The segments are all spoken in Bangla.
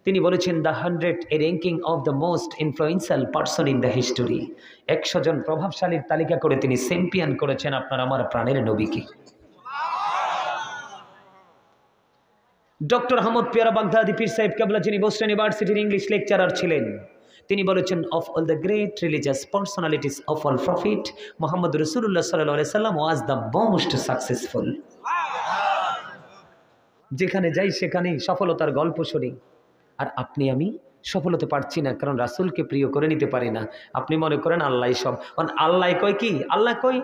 তিনি বলেছেন the 100 A ranking of the most influential person in the history. 100 জন প্রভাবশালীর তালিকা করে তিনি চ্যাম্পিয়ন করেছেন আপনার আমার প্রাণের নবীকে। ডক্টর আহমদ পিয়ারা বাগদাদি পীর সাহেব কেবলা, যিনি বোস্টন ইউনিভার্সিটির ইংলিশ লেকচারার ছিলেন, তিনি বলেছেন of all the great religious personalities of all prophet Muhammad রাসূলুল্লাহ সাল্লাল্লাহু আলাইহি সাল্লাম ওয়াজ দ্য মোস্ট সাকসেসফুল। যেখানে যাই সেখানেই সফলতার গল্প শুনি, আর আপনি আমি সফল হতে পারছি না, কারণ রাসূলকে প্রিয় করে নিতে পারি না। আপনি মনে করেন আল্লাহ সব, কারণ আল্লাহ কয় কি? আল্লাহ কয়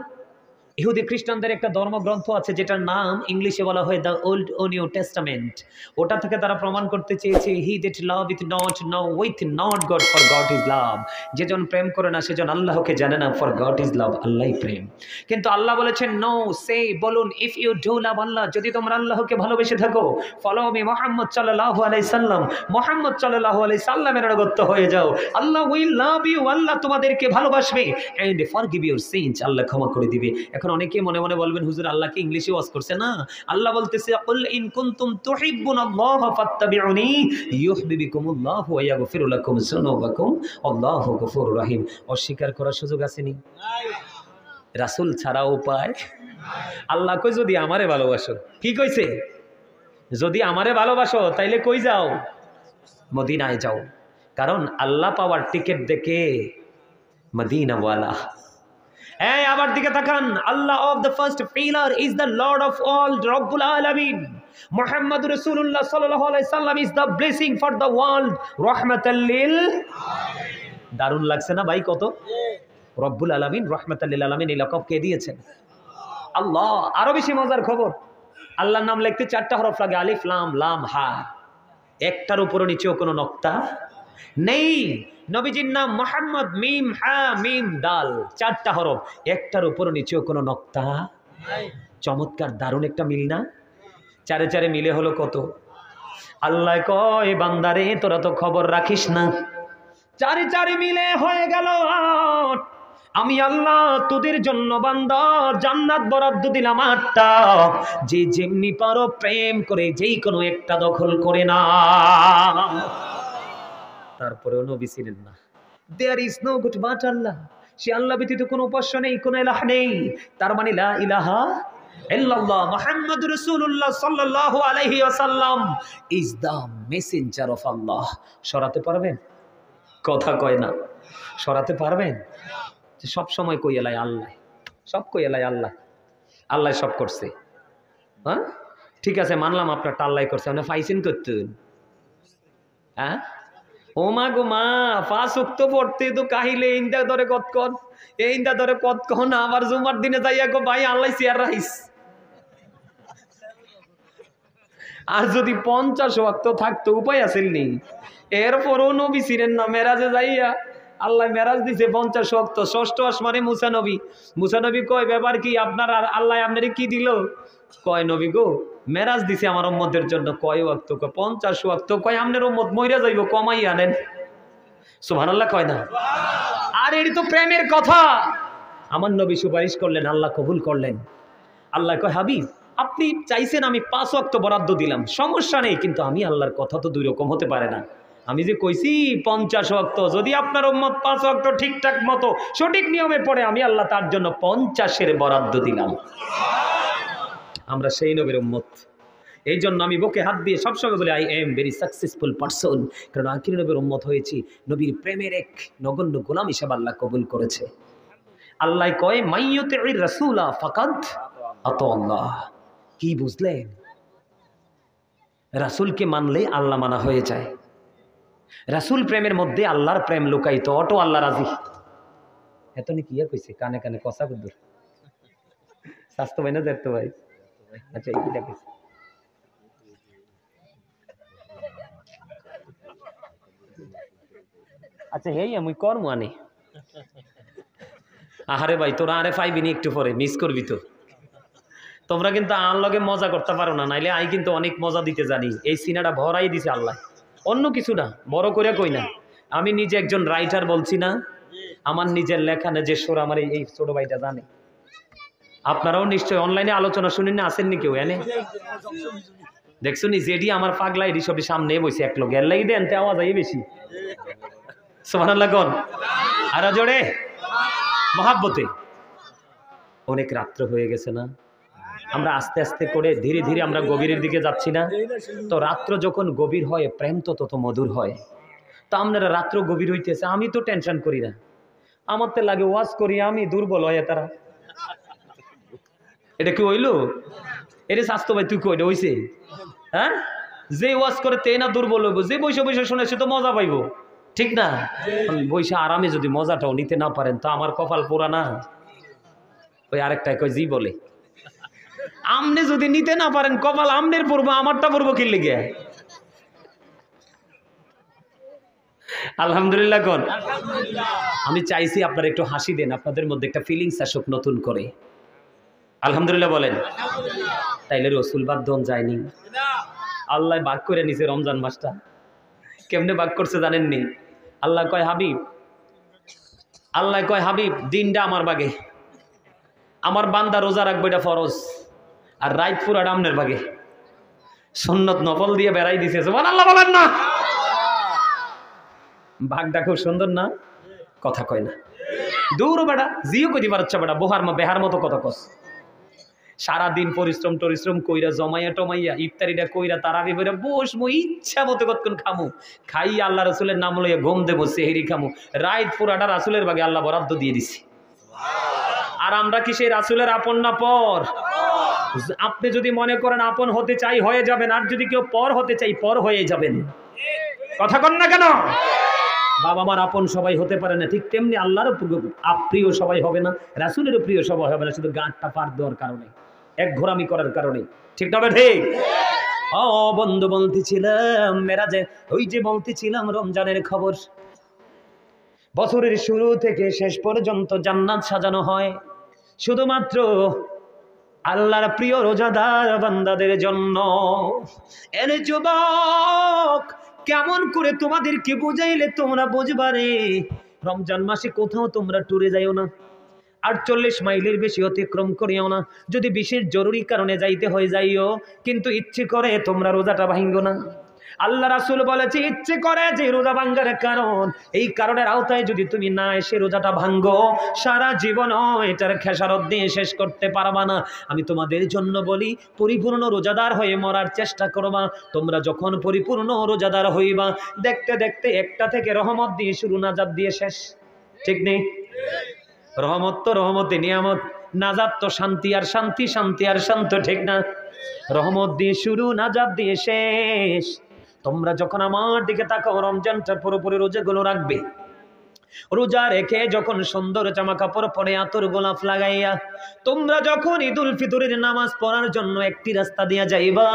ইহুদি খ্রিস্টানদের একটা ধর্মগ্রন্থ আছে যেটার নাম ইংলিশে বলা হয় দ্য ওল্ড ও নিউ টেস্টামেন্ট। ওটা থেকে তারা প্রমাণ করতে চেয়েছে he that loveth not knoweth not God for God is love. যেজন প্রেম করে না সেজন আল্লাহকে জানে না, ফর গড ইজ লাভ, আল্লাহই প্রেম। কিন্তু আল্লাহ বলেছেন নো সে, বলুন ইফ ইউ ডু লাভ আল্লাহ, যদি তোমরা আল্লাহকে ভালোবেসে থাকো, ফলো মি মুহাম্মদ সাল্লাল্লাহু আলাইহি সাল্লাম, মুহাম্মদ সাল্লাল্লাহু আলাইহি সাল্লামের অনুগত হয়ে যাও, আল্লাহ উইল লাভ ইউ, আল্লাহ তোমাদেরকে ভালোবাসবে, এন্ড ফরগিভ ইউর সিনস, আল্লাহ ক্ষমা করে দিবে। এখন অনেকে মনে মনে বলবেন হুজুর আল্লাহকে ইংলিশে ওয়াজ করছে না? আল্লাহ বলতেছে কুল ইন কুনতুম তুহিব্বুনাল্লাহ ফাত্তাবিউনি ইউহিব্বুকুমুল্লাহু ওয়া ইয়াগফিরু লাকুম যুনুবাকুম আল্লাহু গফুরুর রহিম। অস্বীকার করার সুযোগ আসেনি? রাসূল ছাড়া উপায়? আল্লাহ কই যদি আমারে ভালোবাসো, কি কইছে? যদি আমারে ভালোবাসো তাইলে কই যাও? মদিনায় যাও, কারণ আল্লাহ পাওয়ার টিকিট দেখে মদিনাওয়ালা। এই আবার দিকে তাকান, Allah of the first pillar is the lord of all, রব্বুল আলামিন। মুহাম্মদ রাসূলুল্লাহ সাল্লাল্লাহু আলাইহি সাল্লাম is the blessing for the world, রাহমাতাল লিল আলামিন। দারুণ লাগছে না ভাই? কত রব্বুল আলামিন, রাহমাতাল লিল আলামিন এই লকব কে দিয়েছেন? আল্লাহ। আরো বেশি মজার খবর, আল্লাহর নাম লিখতে 4টা হরফ লাগে, আলিফ লাম লাম হা। একটার উপরও নিচেও কোনো নক্তা নেই। নবীজির নাম মুহাম্মদ, মিম হা মিম দাল, 4টা হরফ, একটার উপর নিচেও কোনো নক্তা নাই। চমৎকার, দারুণ একটা মিল না? চারে চারে মিলে হলো কত? আল্লাহ কয় বান্দারে তোরা তো খবর রাখিস না, চারে চারে মিলে হয়ে গেল 8। আমি আল্লাহ তোদের জন্য বান্দা জান্নাত বরাদ্দ দিলাম 8টা। যে যেমনি পারো প্রেম করে যেই কোনো একটা দখল করে না। তারপরেও নবী ছিলেন না। There is no God but Allah, সে আল্লাহ ব্যতীত কোনো উপাস্য নেই, কোনো ইলাহ নেই। তার মানে লা ইলাহা ইল্লাল্লাহ মুহাম্মাদুর রাসূলুল্লাহ সাল্লাল্লাহু আলাইহি ওয়াসাল্লাম ইজ দ্য মেসেঞ্জার অফ আল্লাহ। সরাতে পারবেন? কথা কয় না। সরাতে পারবেন? যে সব সময় কই এলাই আল্লাহ, সব কই এলাই আল্লাহ, আল্লাহ সব করছে। হ্যাঁ ঠিক আছে, মানলাম আপনারটা আল্লাহ করছে, আপনি ফাইসিন করতেন। হ্যাঁ ও মা গো মা, 5 ওয়াক্ত পড়তে তো কাহিলে ইন্দা ধরে কতক্ষণ, এই ইন্দা ধরে কতক্ষণ, আবার জুমার দিনে যাইয়া গো ভাই আল্লাহ চেয়ার রাইস। আর যদি 50 ওয়াক্ত থাকতো উপায় আসেননি। এরপরও নবী ছিলেন না, মেরাজে যাইয়া আল্লাহ মেরাজ দিছে 50 ওয়াক্ত। 6ষ্ঠ আসমানে মুসা নবী, মুসা নবী কয় ব্যাপার কি আপনার, আর আল্লাহ আপনারে কি দিল? কয় নবী গো মেরাজ দিছে আমার উম্মতের জন্য। কয় ওয়াক্ত? কয় 50 ওয়াক্ত। কয় আপনার উম্মত মইরা যাইব, কমাই আনেন। সুবহানাল্লাহ কয় না? আর এটি তো প্রেমের কথা। আমার নবী সুপারিশ করলেন, আল্লাহ কবুল করলেন। আল্লাহ কয় হাবিব আপনি চাইছেন আমি 5 ওয়াক্ত বরাদ্দ দিলাম, সমস্যা নেই, কিন্তু আমি আল্লাহর কথা তো 2 রকম হতে পারে না। আমি যে কইছি 50 ওয়াক্ত, যদি আপনার উম্মত 5 ওয়াক্ত ঠিকঠাক মতো সঠিক নিয়মে পড়ে, আমি আল্লাহ তার জন্য 50-এর বরাদ্দ দিলাম। আমরা সেই নবীর উম্মত। এই জন্য আমি বুকে হাত দিয়ে সবসময় বলি I am very successful person, কারণ আখির নবীর উম্মত হয়েছি। নবীর প্রেমের এক নগণ্য গোলাম হিসেবে আল্লাহ কবুল করেছে। আল্লাহ কয় মাইয়ুতির রাসূলা ফাকাদ আতাল্লাহ। কি বুঝলেন? রাসূলকে মানলে আল্লাহ মানা হয়ে যায়। রাসূল প্রেমের মধ্যে আল্লাহর প্রেম লুকায়িত, অটো আল্লাহ রাজি। এত নি কি কইছে কানে কানে কথা কদ্দুর স্বাস্থ্য ভাই না দেখতে ভাই। আচ্ছা এইটা কইছে, আচ্ছা হেই আমি করমু আনে। আহারে ভাই তোরা আরে পাইবি নি, একটু পরে মিস করবি তো। তোমরা কিন্তু আর লগে মজা করতে পারো না, নাইলে আই কিন্তু অনেক মজা দিতে জানি। এই সিনেমাটা ভরাই দিছে আল্লাহ, অন্য কিছু না, বড় করে কই না। আমি নিজে একজন রাইটার, বলছি না আমার নিজের লেখা না যে সুর আমার এই ছোট ভাইটা জানে। আপনারাও নিশ্চয়ই অনলাইনে আলোচনা শুনেন না, আসেননি কেউ এনে? দেখছো নি যেডি আমার পাগলা এডি সবই সামনে বসে এক লোক এর লাগি দেন আওয়াজ আই বেশি সুবহানাল্লাহ কোন আর জোরে মহাব্বতে। অনেক রাত্র হয়ে গেছে না, আমরা আস্তে আস্তে করে ধীরে ধীরে আমরা গভীরের দিকে যাচ্ছি না? তো রাত্র যখন গভীর হয় প্রেম তো তত মধুর হয়। তা আপনারা রাত্র গভীর হইতেছে, আমি তো টেনশন করি না, আমার তো লাগে ওয়াজ করি আমি দুর্বল হয় তারা। এটা কি হইল? এটা স্বাস্থ্য ভাই তুই কই হইছে? হ্যাঁ, যে ওয়াজ করে তে না দুর্বল হইব, যে বৈশা বৈশা শুনে সে তো মজা পাইব, ঠিক না? বৈশা আরামে যদি মজাটাও নিতে না পারেন তো আমার কপাল পোড়া না। ওই আরেকটা কয় জি বলে, আমনে যদি নিতে না পারেন কপাল আমনের পড়বো, আমারটা পড়বো কি লেগে? আলহামদুলিল্লাহ কোন। আমি চাইছি আপনারা একটু হাসি দেন, আপনাদের মধ্যে একটা ফিলিংস আসুক নতুন করে। আলহামদুলিল্লাহ বলেন। তাইলে রসুল বাদ দন যায়নি, আল্লাহ ভাগ করে নিছে রমজান মাসটা। কেমনে ভাগ করছে জানেননি? আল্লাহ কয় হাবিব, আল্লাহ কয় হাবিব দিনটা আমার বাগে, আমার বান্দা রোজা রাখবে এটা ফরজ, আর রাত পুরা ডামনের বাগে। সুন্নত নফল দিয়ে বেড়াই দিছে, সুবহানাল্লাহ বলেন না? ভাগটা খুব সুন্দর না? কথা কয় না, দূর বেটা জিও কই দিবার হচ্ছে বেটা, বোহার মা বেহার মতো কথা কস। সারাদিন পরিশ্রম টরিশ্রম কইরা জমাইয়া টমাইয়া ইফতারিটা কইরা তারাবি বইরা বসবো, ইচ্ছা মতো কতক্ষণ খামু, খাই আল্লাহ রসুলের নাম লইয়া ঘুম দেবো, সেহেরি খামু, রাত পুরাটা রাসুলের বাগে আল্লাহ বরাদ্দ দিয়ে দিছি। আর আমরা কি সেই রাসুলের আপন না পর? আপনি যদি মনে করেন আপন হতে চাই হয়ে যাবেন, আর যদি কেউ পর হতে চাই পর হয়ে যাবেন। কথা কন না কেন? বাবা মার আপন সবাই হতে পারে না, ঠিক তেমনি আল্লাহর প্রিয় সবাই হবে না, রাসুলেরও প্রিয় সবাই হবে না, শুধু গাঁটটা পার দেওয়ার কারণে, এক ঘোরামি করার কারণে। ঠিক না? ঠিক। ও বন্ধু বলতেছিলাম মেরাজে, ওই যে বলতেছিলাম রমজানের খবর, বছরের শুরু থেকে শেষ পর্যন্ত জান্নাত সাজানো হয় শুধুমাত্র আল্লাহর প্রিয় রোজাদার বান্দাদের জন্য। এর যুবক, কেমন করে তোমাদেরকে বুঝাইলে তোমরা বুঝবারে? রমজান মাসে কোথাও তোমরা ট্যুরে যাইও না, 48 মাইলের বেশি অতিক্রম করিও না, যদি বিশেষ জরুরি কারণে যাইতে হয় যাইও, কিন্তু ইচ্ছে করে তোমরা রোজাটা ভাঙ্গো না। আল্লাহ রাসূল বলেছে ইচ্ছে করে যে রোজা ভাঙ্গার কারণ, এই কারণের আওতায় যদি তুমি না এসে রোজাটা ভাঙ্গো, সারা জীবন এটার খেসারত দিয়ে শেষ করতে পারবা না। আমি তোমাদের জন্য বলি, পরিপূর্ণ রোজাদার হয়ে মরার চেষ্টা করবা। তোমরা যখন পরিপূর্ণ রোজাদার হইবা, দেখতে দেখতে একটা থেকে রহমত দিয়ে শুরু, নাজাত দিয়ে শেষ। ঠিক নেই? রহমত তো রহমতে নিয়ামত, নাজাত তো শান্তি আর শান্তি, শান্তি আর শান্ত, ঠিক না? রহমত দিয়ে শুরু, নাজাত দিয়ে শেষ। তোমরা যখন আমার দিকে তাকাও, রমজানটা পুরোপুরি রোজাগুলো রাখবে, রোজা রেখে যখন সুন্দর জামা কাপড় পরে আতর গোলাপ লাগাইয়া তোমরা যখন ঈদুল ফিতরের নামাজ পড়ার জন্য একটি রাস্তা দিয়া যাইবা,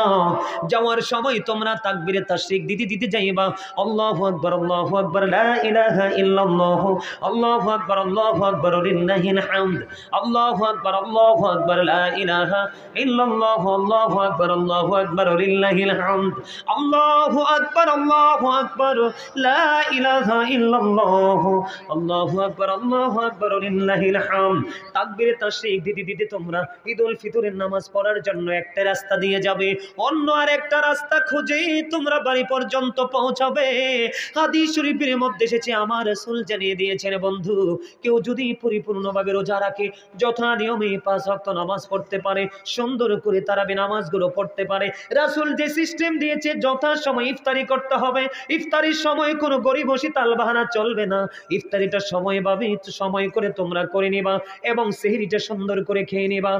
যাওয়ার সময় তোমরা তাকবীরে তাশরিক দিতে দিতে যাইবা, আল্লাহু আকবার, আল্লাহু আকবার, লা ইলাহা ইল্লাল্লাহ, আল্লাহু আকবার, আল্লাহু আকবার, লিল্লাহিল হামদ, আল্লাহু আকবার, আল্লাহু আকবার, লা ইলাহা ইল্লাল্লাহ, আল্লাহু আকবার, আল্লাহু আকবার, লিল্লাহিল হামদ, আল্লাহু আকবার, আল্লাহু আকবার, লা ইলাহা ইল্লাল্লাহ, আল্লাহু আকবার, আল্লাহু আকবার, লিল্লাহিল হামদ। তাকবীরে তাশরিক দিতে দিতে তোমরা ঈদুল ফিতরের নামাজ পড়ার জন্য একটা রাস্তা দিয়ে যাবে, অন্য আরেকটা রাস্তা খুঁজে তোমরা বাড়ি পর্যন্ত পৌঁছাবে। হাদিস শরীফের মধ্যে এসেছে, আমার রাসূল জানিয়ে দিয়েছেন, বন্ধু কেউ যদি পরিপূর্ণভাবে রোজা রাখে, যথা নিয়মে 5 ওয়াক্ত নামাজ পড়তে পারে, সুন্দর করে তারাবি নামাজগুলো পড়তে পারে, রাসূল যে সিস্টেম দিয়েছে যথা সময় ইফতারি করতে হবে, ইফতারির সময় কোনো গরিব বসে তালবাহানা চলবে না, ইফতারিটা সময় ভাবে সময় করে তোমরা করে নিবা এবং সেহরিটা সুন্দর করে খেয়ে নিবা।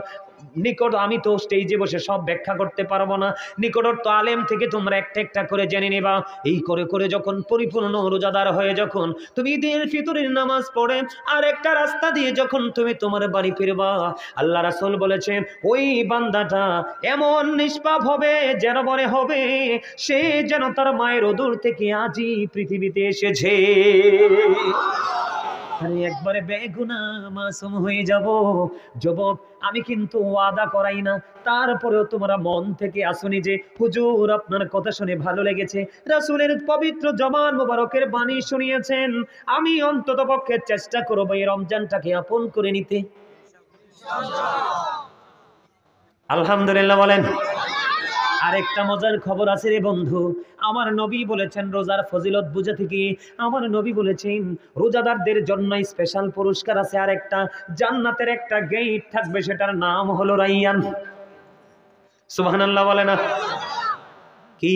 নিকট আমি তো স্টেজে বসে সব ব্যাখ্যা করতে পারবো না, নিকটস্থ আলেম থেকে তোমরা একটা একটা করে জেনে নিবা। এই করে করে যখন পরিপূর্ণ রোজাদার হয়ে যখন তুমি ঈদুল ফিতরের নামাজ পড়ে আর একটা রাস্তা দিয়ে যখন তুমি তোমার বাড়ি ফিরবা, আল্লাহ রাসূল বলেছেন ওই বান্দাটা এমন নিষ্পাপ হবে যেন মনে হবে সে যেন তার মায়ের উদর থেকে আজই পৃথিবীতে এসেছে। আরে একবারে বেগুনাহ মাসুম হয়ে যাব। যুবক, আমি কিন্তু ওয়াদা করাই না, তারপরেও তোমরা মন থেকে আসুনি যে হুজুর আপনার কথা শুনে ভালো লেগেছে, রাসূলের পবিত্র জবান মোবারকের বাণী শুনিয়েছেন, আমি অন্ততপক্ষে চেষ্টা করব এই রমজানটাকে আপন করে নিতে। আলহামদুলিল্লাহ বলেন। আরেকটা মজার খবর আছে রে বন্ধু, আমার নবী বলেছেন রোজার ফজিলত বুঝাতে গিয়ে আমার নবী বলেছেন রোজাদারদের জন্য স্পেশাল পুরস্কার আছে। আরেকটা জান্নাতের একটা গেট থাকবে, সেটার নাম হলো রাইয়ান। সুবহানাল্লাহ বলে না? কি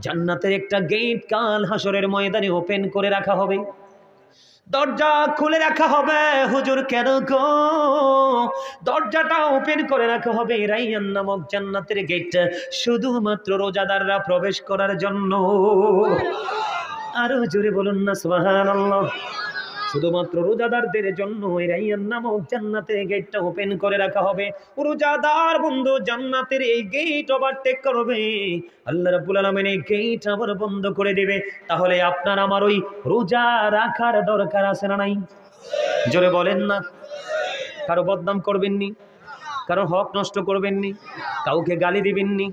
জান্নাতের একটা গেট কাল হাসরের ময়দানে ওপেন করে রাখা হবে, দরজা খুলে রাখা হবে। হুজুর কেন গো? দরজাটা ওপেন করে রাখা হবে রাইয়ান নামক জান্নাতের গেট শুধুমাত্র রোজাদাররা প্রবেশ করার জন্য। আরো জোরে বলুন না সুবহানাল্লাহ। শুধুমাত্র রোজাদারদের জন্য ওই রাইয়ান নামক জান্নাতের গেটটা ওপেন করে রাখা হবে। রোজাদার বন্ধু জান্নাতের এই গেট ওভারটেক করবে, আল্লাহ রাব্বুল আলামিন এই গেট আবার বন্ধ করে দিবে। তাহলে আপনার আমার ওই রোজা রাখার দরকার আছে না নাই? জোরে বলেন না। কারো বদনাম করবেননি, কারো হক নষ্ট করবেননি, কাউকে গালি দিবেননি।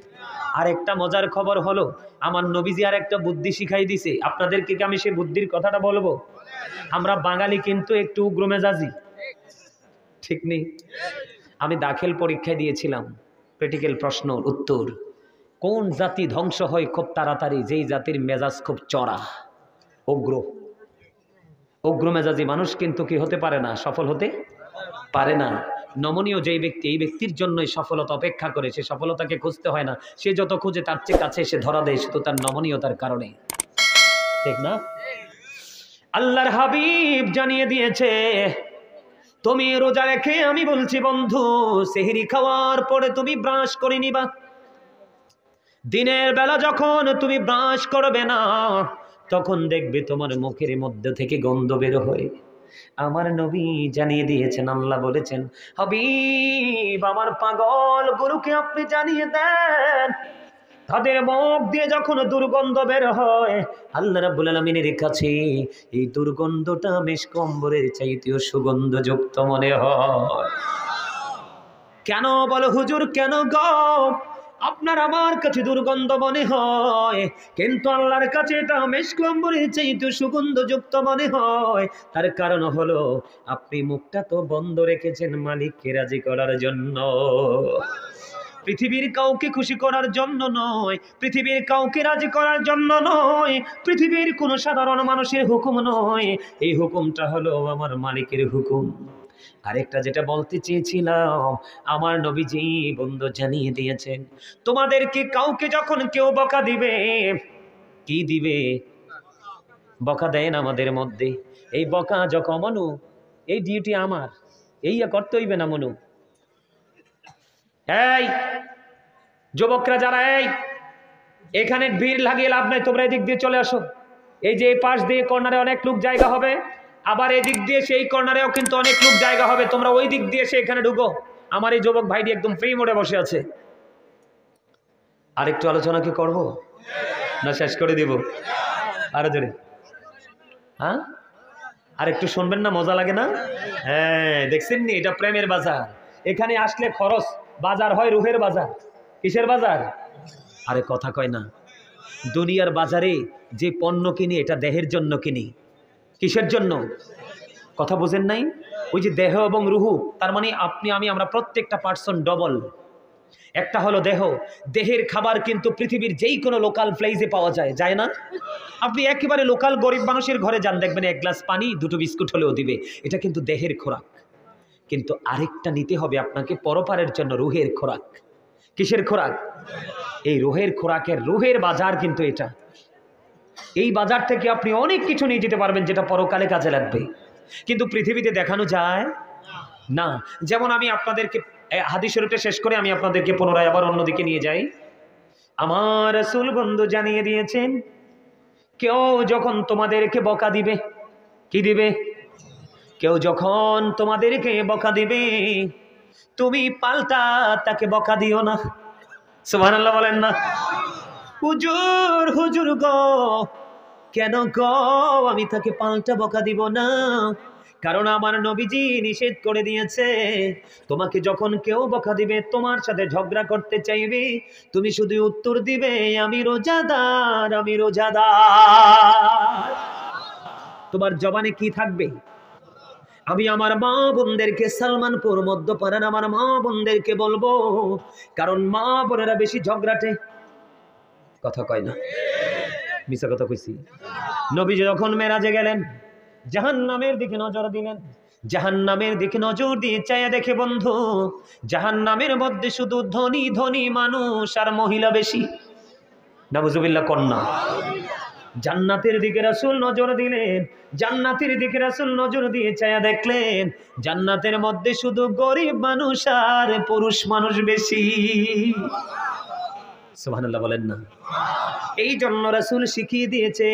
আর একটা মজার খবর হলো আমার নবীজি আর একটা বুদ্ধি শিখাই দিছে আপনাদেরকে, কি আমি সেই বুদ্ধির কথাটা বলবো? আমরা বাঙালি কিন্তু একটু উগ্র মেজাজি, ঠিক নেই? আমি দাখিল পরীক্ষায় দিয়েছিলাম, প্র্যাকটিক্যাল প্রশ্ন উত্তর, কোন জাতি ধ্বংস হয় খুব তাড়াতাড়ি? যেই জাতির মেজাজ খুব চড়া, উগ্র। উগ্র মেজাজি মানুষ কিন্তু কি হতে পারে না, সফল হতে পারে না। নমনীয় যেই ব্যক্তি, এই ব্যক্তির জন্যই সফলতা অপেক্ষা করে, সে সফলতাকে খুঁজতে হয় না, সে যত খুঁজে তার চেয়ে কাছে এসে ধরা দেয় শুধু তার নমনীয়তার কারণে, ঠিক না? আল্লাহর হাবিব জানিয়ে দিয়েছে তুমি রোজা রেখে, আমি বলছি বন্ধু সেহরি খাওয়ার পরে তুমি ব্রাশ করে নিবা। দিনের বেলা যখন তুমি ব্রাশ করবে না তখন দেখবে তোমার মুখের মধ্যে থেকে গন্ধ বের হয়। আমার নবী জানিয়ে দিয়েছেন, আল্লাহ বলেছেন হাবিব আমার পাগল গুরুকে আপনি জানিয়ে দেন তাদের মুখ দিয়ে যখন দুর্গন্ধ বের হয় আল্লাহ রাব্বুল আলামিনের কাছে এই দুর্গন্ধটা মিশক অম্বরের চাইতেও সুগন্ধযুক্ত মনে হয়। কেন বলো হুজুর, কেন গো? আপনার আমার কাছে দুর্গন্ধ মনে হয়, কিন্তু আল্লাহর কাছে এটা মিশক অম্বরের চাইতেও সুগন্ধযুক্ত মনে হয়। তার কারণ হলো আপনি মুখটা তো বন্ধ রেখেছেন মালিককে রাজি করার জন্য, পৃথিবীর কাউকে খুশি করার জন্য নয়, পৃথিবীর কাউকে রাজি করার জন্য নয়, পৃথিবীর কোনো সাধারণ মানুষের হুকুম নয়, এই হুকুমটা হলো আমার মালিকের হুকুম। আরেকটা যেটা বলতে চেয়েছিলাম, আমার নবীজি বন্ধু জানিয়ে দিয়েছেন তোমাদেরকে কাউকে যখন কেউ বকা দিবে, কি দিবে? বকা দেন আমাদের মধ্যে, এই বকা যখন মনু এই ডিউটি আমার এই করতে হইবে না মনু। এই যুবকরা যারা এখানে ভিড় লাগিয়ে লাভ নাই, তোমরা এদিক দিয়ে চলে আসো। এই যে এই পাশ দিয়ে কর্নারে অনেক লোক জায়গা হবে, আবার এদিক দিয়ে সেই কর্নারেও কিন্তু অনেক লোক জায়গা হবে, তোমরা ওই দিক দিয়ে এসে এখানে ঢুকো। আমার এই যুবক ভাইটি একদম ফ্রি মোডে বসে আছে। আরেকটু আলোচনা কি করবো না শেষ করে দিব? আরো জোরে হ্যাঁ, আর একটু শুনবেন না? মজা লাগে না? হ্যাঁ, দেখছেন নি, এটা প্রেমের বাজার। এখানে আসলে খরচ, বাজার হয় রুহের বাজার। কিসের বাজার? আরে কথা কয় না। দুনিয়ার বাজারে যে পণ্য কিনি এটা দেহের জন্য কিনি। কিসের জন্য? কথা বুঝেন নাই? ওই যে দেহ এবং রুহু, তার মানে আপনি আমি আমরা প্রত্যেকটা পার্সন ডবল। একটা হলো দেহ, দেহের খাবার কিন্তু পৃথিবীর যেই কোনো লোকাল প্লেসে পাওয়া যায়, যায় না? আপনি একেবারে লোকাল গরিব মানুষের ঘরে যান, দেখবেন এক গ্লাস পানি দুটো বিস্কুট হলেও দিবে, এটা কিন্তু দেহের খোরাক। কিন্তু আরেকটা নিতে হবে আপনাকে পরপারের জন্য, রুহের খোরাক। কিসের খোরাক? এই রুহের খোরাকের, রুহের বাজার কিন্তু এটা। এই বাজার থেকে আপনি অনেক কিছু নিয়ে যেতে পারবেন যেটা পরকালে কাজে লাগবে, কিন্তু পৃথিবীতে দেখানো যায় না। যেমন আমি আপনাদেরকে হাদিস শরীফটা শেষ করে আমি আপনাদেরকে পুনরায় আবার অন্যদিকে নিয়ে যাই। আমার রাসূল বন্ধু জানিয়ে দিয়েছেন কেউ যখন তোমাদেরকে বকা দিবে, কি দিবে? কেউ যখন তোমাদেরকে বকা দিবে তুমি পাল্টা তাকে বকা দিও না। সুবহানাল্লাহ বলেন না? হুজুর হুজুর গো, কেন গো আমি তাকে পাল্টা বকা দিব না? কারণ আমার নবীজি নিষেধ করে দিয়েছে তোমাকে যখন কেউ বকা দিবে, তোমার সাথে ঝগড়া করতে চাইবে, তুমি শুধু উত্তর দিবে আমি রোজাদার, আমি রোজাদার। তোমার জবানে কি থাকবে? আমি আমার মা বোনদেরকে সালমানপুর মধ্যপাড়ার আমার মা বোনদেরকে বলবো, কারণ মা বোনেরা বেশি ঝগড়াটে। কথা কয় না, মিছা কথা কইছি। নবীজি যখন মেরাজে গেলেন, জাহান্নামের দিকে নজর দিলেন। জাহান্নামের দিকে নজর দিয়ে চাইয়া দেখে বন্ধু, জাহান্নামের মধ্যে শুধু ধনী ধনী মানুষ আর মহিলা বেশি। নাউজুবিল্লাহ কন্যা। জান্নাতের দিকে রাসূল নজর দিলেন, জান্নাতের দিকে রাসূল নজর দিয়ে চাইয়া দেখলেন, জান্নাতের মধ্যে শুধু গরিব মানুষ আর পুরুষ মানুষ বেশি। সুবহানাল্লাহ বলেন না। এই জন্য রাসূল শিখিয়ে দিয়েছে,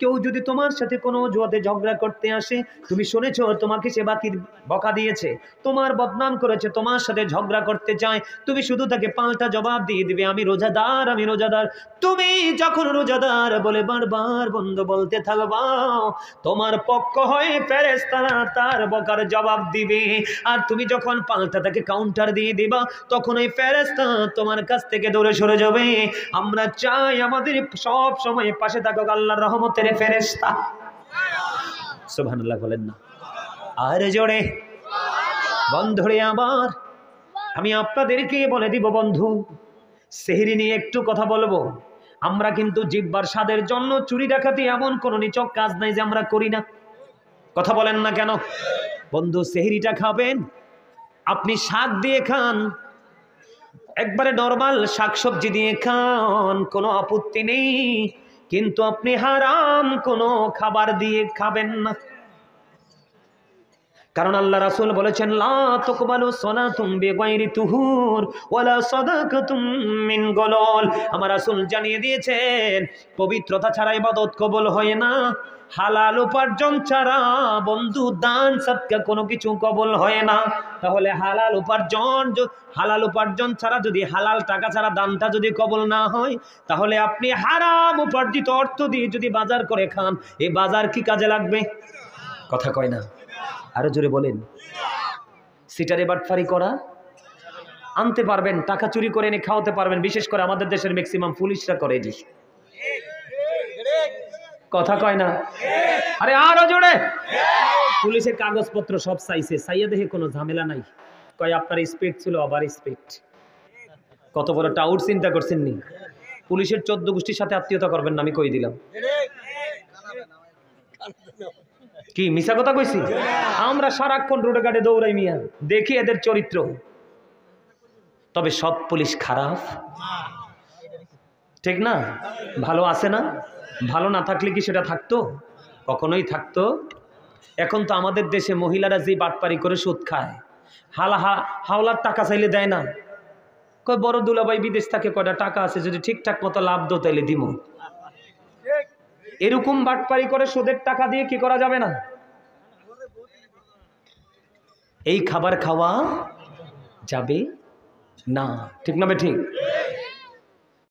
কেউ যদি তোমার সাথে কোনো অজুহাতে ঝগড়া করতে আসে, তুমি শুনেছো তোমাকে সে বকা দিয়েছে, তোমার বদনাম করেছে, তোমার সাথে ঝগড়া করতে চায়, তুমি শুধু তাকে পাল্টা জবাব দিয়ে দিবে, আমি রোজাদার, আমি রোজাদার। তুমি যখন রোজাদার বলে বারবার বন্ধ বলতে থাকবা, তোমার পক্ষ হয়ে ফেরেশতারা তার বকার জবাব দিবে। আর তুমি যখন পাল্টা তাকে কাউন্টার দিয়ে দিবা, তখন ওই ফেরেশতা তোমার কাছ থেকে দূরে সরে যাবে। আমরা চাই আমাদের সব সময় পাশে থাকুক আল্লাহর রহমতের ফেরেশতা। সুবহানাল্লাহ বলেন না আর জোরে। বন্ধুরে আমার, আমি আপনাদেরকে বলে দিব বন্ধু, সেহরি নিয়ে একটু কথা বলবো। আমরা কিন্তু জিহ্বার স্বাদের জন্য চুরি ডাকাতি এমন কোন নিচক কাজ নাই যে আমরা করি না। কথা বলেন না কেন? বন্ধু সেহরিটা খাবেন, আপনি শাক দিয়ে খান, একবারে নরমাল শাকসবজি দিয়ে খান, কোনো আপত্তি নেই, কিন্তু আপনি হারাম কোনো খাবার দিয়ে খাবেন না। কারণ আল্লাহ রাসূল বলেছেন, লা তুকবালু সালাতুম বিগাইরি তুহুর ওয়ালা সাদাকাতুম মিন গলল। আমার রাসূল জানিয়ে দিয়েছেন, পবিত্রতা ছাড়া ইবাদত কবুল হয় না। হালাল উপার্জন ছাড়া বন্ধু দান সদকা কোনো কিছু কবুল হয় না। তাহলে হালাল উপার্জন ছাড়া, যদি হালাল টাকা ছাড়া দানটা যদি কবুল না হয়, তাহলে আপনি হারাম উপার্জিত অর্থ দিয়ে যদি বাজার করে খান, এই বাজার কি কাজে লাগবে? কথা কয় না, আরো জোরে বলেন। সিটারে বাটফারি করা আনতে পারবেন, টাকা চুরি করে এনে খাওয়াতে পারবেন, বিশেষ করে আমাদের দেশের ম্যাক্সিমাম পুলিশরা করে এটি। কথা কয় না, আরে আরো জোরে। পুলিশের কাগজপত্র সব চাইছে, চাইয়া দেখে কোনো ঝামেলা নাই, কয় আপনার স্পিড ছিল ওভার স্পিড। কত বড় টাউট চিন্তা করছেন নি? পুলিশের 14 গোষ্ঠীর সাথে আত্মীয়তা করবেন না, আমি কই দিলাম। কি মিছা কথা কইছি? আমরা সারাক্ষণ রোডে ঘাটে দৌড়াই মিয়া, দেখি এদের চরিত্র। তবে সব পুলিশ খারাপ? ঠিক না? ভালো আছে না? ভালো না থাকলে কি সেটা থাকতো? কখনোই থাকতো। এখন তো আমাদের দেশে মহিলারা যে বাটপারি করে সুদ খায়, হাওলার টাকা চাইলে দেয় না, কয় বড় দুলাভাই বিদেশ থেকে কয়টা টাকা আছে, যদি ঠিকঠাক মতো লাভ দো তাইলে দিমু। এরকম বাটপারি করে সুদের টাকা দিয়ে কি করা যাবে না? এই খাবার খাওয়া যাবে না, ঠিক না? ঠিক।